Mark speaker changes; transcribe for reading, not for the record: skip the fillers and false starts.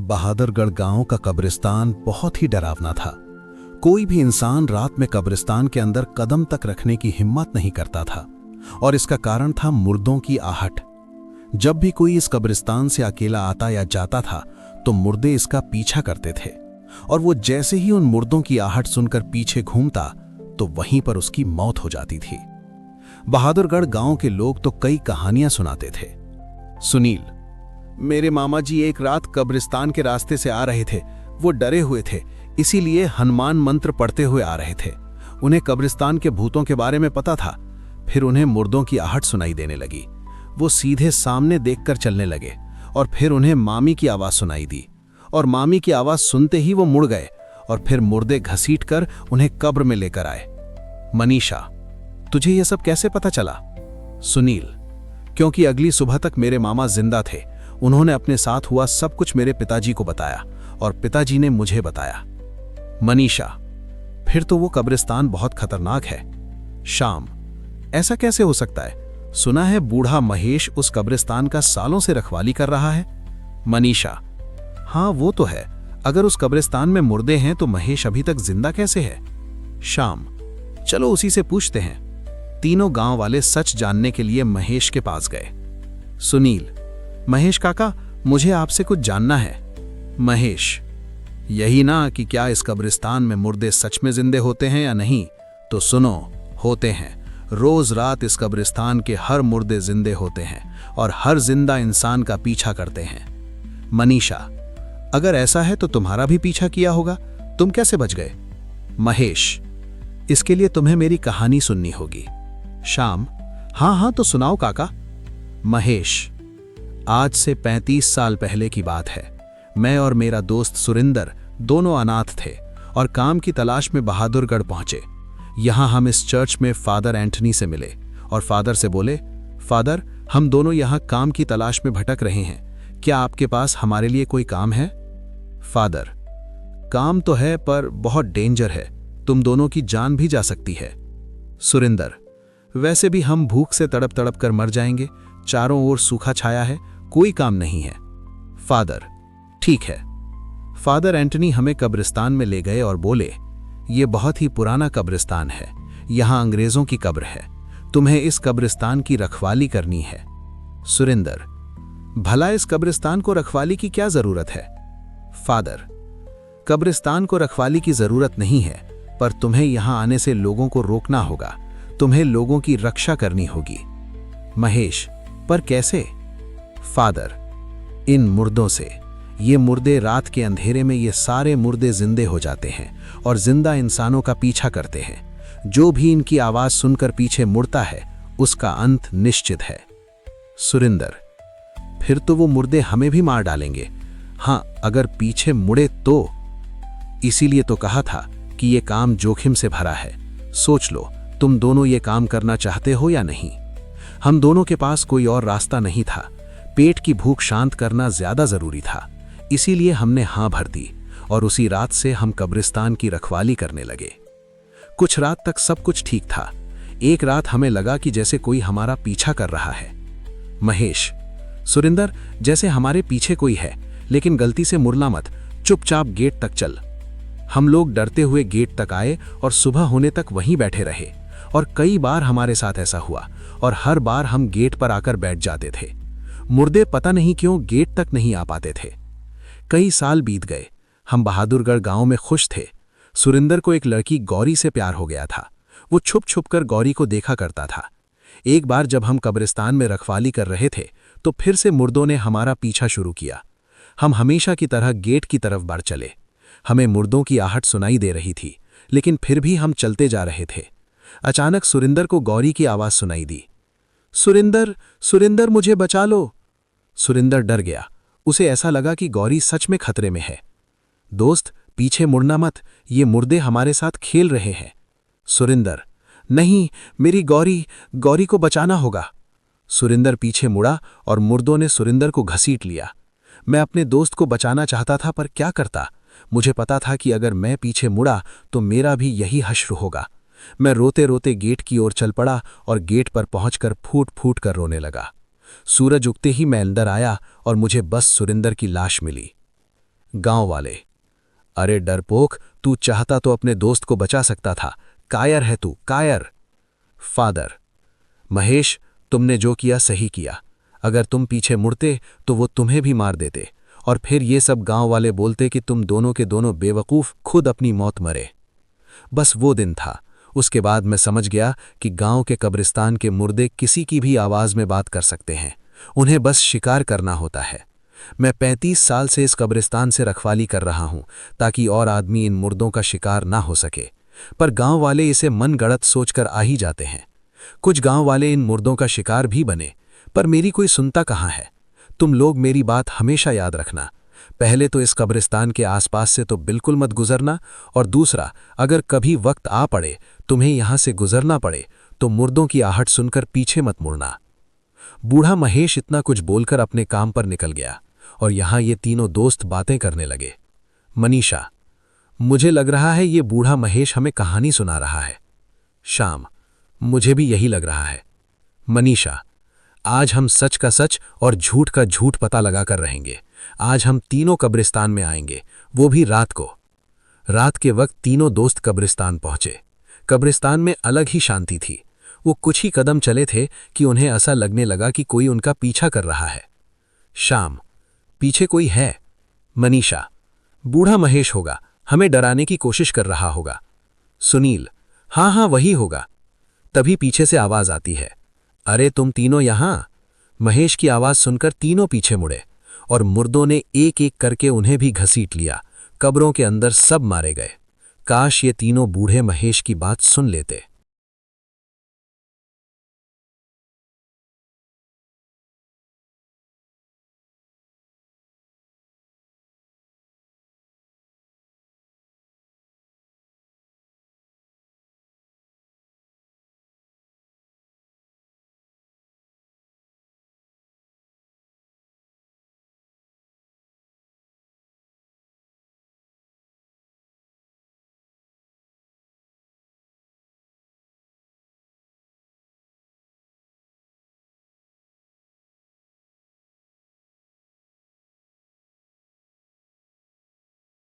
Speaker 1: बहादुरगढ़ गांव का कब्रिस्तान बहुत ही डरावना था। कोई भी इंसान रात में कब्रिस्तान के अंदर कदम तक रखने की हिम्मत नहीं करता था और इसका कारण था मुर्दों की आहट। जब भी कोई इस कब्रिस्तान से अकेला आता या जाता था तो मुर्दे इसका पीछा करते थे और वो जैसे ही उन मुर्दों की आहट सुनकर पीछे घूमता तो वहीं पर उसकी मौत हो जाती थी। बहादुरगढ़ गांव के लोग तो कई कहानियां सुनाते थे। सुनील, मेरे मामा जी एक रात कब्रिस्तान के रास्ते से आ रहे थे। वो डरे हुए थे, इसीलिए हनुमान मंत्र पढ़ते हुए आ रहे थे। उन्हें कब्रिस्तान के भूतों के बारे में पता था। फिर उन्हें मुर्दों की आहट सुनाई देने लगी। वो सीधे सामने देखकर चलने लगे और फिर उन्हें मामी की आवाज सुनाई दी और मामी की आवाज सुनते ही वो मुड़ गए और फिर मुर्दे घसीटकर उन्हें कब्र में लेकर आए। मनीषा, तुझे यह सब कैसे पता चला? सुनील, क्योंकि अगली सुबह तक मेरे मामा जिंदा थे। उन्होंने अपने साथ हुआ सब कुछ मेरे पिताजी को बताया और पिताजी ने मुझे बताया। मनीषा, फिर तो वो कब्रिस्तान बहुत खतरनाक है। शाम, ऐसा कैसे हो सकता है? सुना है बूढ़ा महेश उस कब्रिस्तान का सालों से रखवाली कर रहा है। मनीषा, हाँ वो तो है। अगर उस कब्रिस्तान में मुर्दे हैं तो महेश अभी तक जिंदा कैसे है? शाम, चलो उसी से पूछते हैं। तीनों गांव वाले सच जानने के लिए महेश के पास गए। सुनील, महेश काका, मुझे आपसे कुछ जानना है। महेश, यही ना कि क्या इस कब्रिस्तान में मुर्दे सच में जिंदे होते हैं या नहीं? तो सुनो, होते हैं। रोज रात इस कब्रिस्तान के हर मुर्दे जिंदे होते हैं और हर जिंदा इंसान का पीछा करते हैं। मनीषा, अगर ऐसा है तो तुम्हारा भी पीछा किया होगा, तुम कैसे बच गए? महेश, इसके लिए तुम्हें मेरी कहानी सुननी होगी। शाम, हाँ हाँ तो सुनाओ काका। महेश, आज से 35 साल पहले की बात है। मैं और मेरा दोस्त सुरिंदर दोनों अनाथ थे और काम की तलाश में बहादुरगढ़ पहुंचे। यहां हम इस चर्च में फादर एंटनी से मिले और फादर से बोले, फादर, हम दोनों यहां काम की तलाश में भटक रहे हैं, क्या आपके पास हमारे लिए कोई काम है? फादर, काम तो है पर बहुत डेंजर है, तुम दोनों की जान भी जा सकती है। सुरिंदर, वैसे भी हम भूख से तड़प तड़प कर मर जाएंगे, चारों ओर सूखा छाया है, कोई काम नहीं है। फादर, ठीक है। फादर एंटनी हमें कब्रिस्तान में ले गए और बोले, ये बहुत ही पुराना कब्रिस्तान है, यहां अंग्रेजों की कब्र है, तुम्हें इस कब्रिस्तान की रखवाली करनी है। सुरिंदर, भला इस कब्रिस्तान को रखवाली की क्या जरूरत है? फादर, कब्रिस्तान को रखवाली की जरूरत नहीं है, पर तुम्हें यहां आने से लोगों को रोकना होगा, तुम्हें लोगों की रक्षा करनी होगी। महेश, पर कैसे? फादर, इन मुर्दों से। ये मुर्दे रात के अंधेरे में ये सारे मुर्दे जिंदे हो जाते हैं और जिंदा इंसानों का पीछा करते हैं। जो भी इनकी आवाज सुनकर पीछे मुड़ता है उसका अंत निश्चित है। सुरिंदर, फिर तो वो मुर्दे हमें भी मार डालेंगे। हाँ, अगर पीछे मुड़े तो। इसीलिए तो कहा था कि ये काम जोखिम से भरा है। सोच लो, तुम दोनों ये काम करना चाहते हो या नहीं? हम दोनों के पास कोई और रास्ता नहीं था। पेट की भूख शांत करना ज्यादा जरूरी था, इसीलिए हमने हां भर दी और उसी रात से हम कब्रिस्तान की रखवाली करने लगे। कुछ रात तक सब कुछ ठीक था। एक रात हमें लगा कि जैसे कोई हमारा पीछा कर रहा है। महेश, सुरिंदर, जैसे हमारे पीछे कोई है, लेकिन गलती से मुड़ना मत, चुपचाप गेट तक चल। हम लोग डरते हुए गेट तक आए और सुबह होने तक वहीं बैठे रहे और कई बार हमारे साथ ऐसा हुआ और हर बार हम गेट पर आकर बैठ जाते थे। मुर्दे पता नहीं क्यों गेट तक नहीं आ पाते थे। कई साल बीत गए। हम बहादुरगढ़ गांव में खुश थे। सुरिंदर को एक लड़की गौरी से प्यार हो गया था। वो छुप छुप कर गौरी को देखा करता था। एक बार जब हम कब्रिस्तान में रखवाली कर रहे थे तो फिर से मुर्दों ने हमारा पीछा शुरू किया। हम हमेशा की तरह गेट की तरफ बढ़ चले। हमें मुर्दों की आहट सुनाई दे रही थी, लेकिन फिर भी हम चलते जा रहे थे। अचानक सुरिंदर को गौरी की आवाज सुनाई दी, सुरिंदर, सुरिंदर, मुझे बचा लो। सुरिंदर डर गया। उसे ऐसा लगा कि गौरी सच में खतरे में है। दोस्त, पीछे मुड़ना मत, ये मुर्दे हमारे साथ खेल रहे हैं। सुरिंदर, नहीं, मेरी गौरी, गौरी को बचाना होगा। सुरिंदर पीछे मुड़ा और मुर्दों ने सुरिंदर को घसीट लिया। मैं अपने दोस्त को बचाना चाहता था, पर क्या करता? मुझे पता था कि अगर मैं पीछे मुड़ा तो मेरा भी यही हश्र होगा। मैं रोते रोते गेट की ओर चल पड़ा और गेट पर पहुंचकर फूट फूट कर रोने लगा। सूरज उगते ही मैं अंदर आया और मुझे बस सुरिंदर की लाश मिली। गांव वाले। अरे डरपोक, तू चाहता तो अपने दोस्त को बचा सकता था। कायर है तू, कायर। फादर। महेश, तुमने जो किया सही किया। अगर तुम पीछे मुड़ते तो वो तुम्हें भी मार देते, और फिर ये सब गांव वाले बोलते कि तुम दोनों के दोनों बेवकूफ खुद अपनी मौत मरे। बस वो दिन था। उसके बाद मैं समझ गया कि गांव के कब्रिस्तान के मुर्दे किसी की भी आवाज में बात कर सकते हैं, उन्हें बस शिकार करना होता है। मैं 35 साल से इस कब्रिस्तान से रखवाली कर रहा हूं ताकि और आदमी इन मुर्दों का शिकार ना हो सके, पर गांव वाले इसे मनगढ़ंत सोचकर आ ही जाते हैं। कुछ गांव वाले इन मुर्दों का शिकार भी बने, पर मेरी कोई सुनता कहाँ है। तुम लोग मेरी बात हमेशा याद रखना। पहले तो इस कब्रिस्तान के आसपास से तो बिल्कुल मत गुजरना, और दूसरा, अगर कभी वक्त आ पड़े तुम्हें यहां से गुजरना पड़े तो मुर्दों की आहट सुनकर पीछे मत मुड़ना। बूढ़ा महेश इतना कुछ बोलकर अपने काम पर निकल गया, और यहां ये तीनों दोस्त बातें करने लगे। मनीषा। मुझे लग रहा है ये बूढ़ा महेश हमें कहानी सुना रहा है। श्याम। मुझे भी यही लग रहा है। मनीषा। आज हम सच का सच और झूठ का झूठ पता लगाकर रहेंगे। आज हम तीनों कब्रिस्तान में आएंगे, वो भी रात को। रात के वक्त तीनों दोस्त कब्रिस्तान पहुंचे। कब्रिस्तान में अलग ही शांति थी। वो कुछ ही कदम चले थे कि उन्हें ऐसा लगने लगा कि कोई उनका पीछा कर रहा है। श्याम। पीछे कोई है। मनीषा। बूढ़ा महेश होगा, हमें डराने की कोशिश कर रहा होगा। सुनील। हाँ हाँ, वही होगा। तभी पीछे से आवाज आती है, अरे तुम तीनों यहां। महेश की आवाज सुनकर तीनों पीछे मुड़े, और मुर्दों ने एक एक करके उन्हें भी घसीट लिया। कब्रों के अंदर सब मारे गए। काश ये तीनों बूढ़े महेश की बात सुन लेते।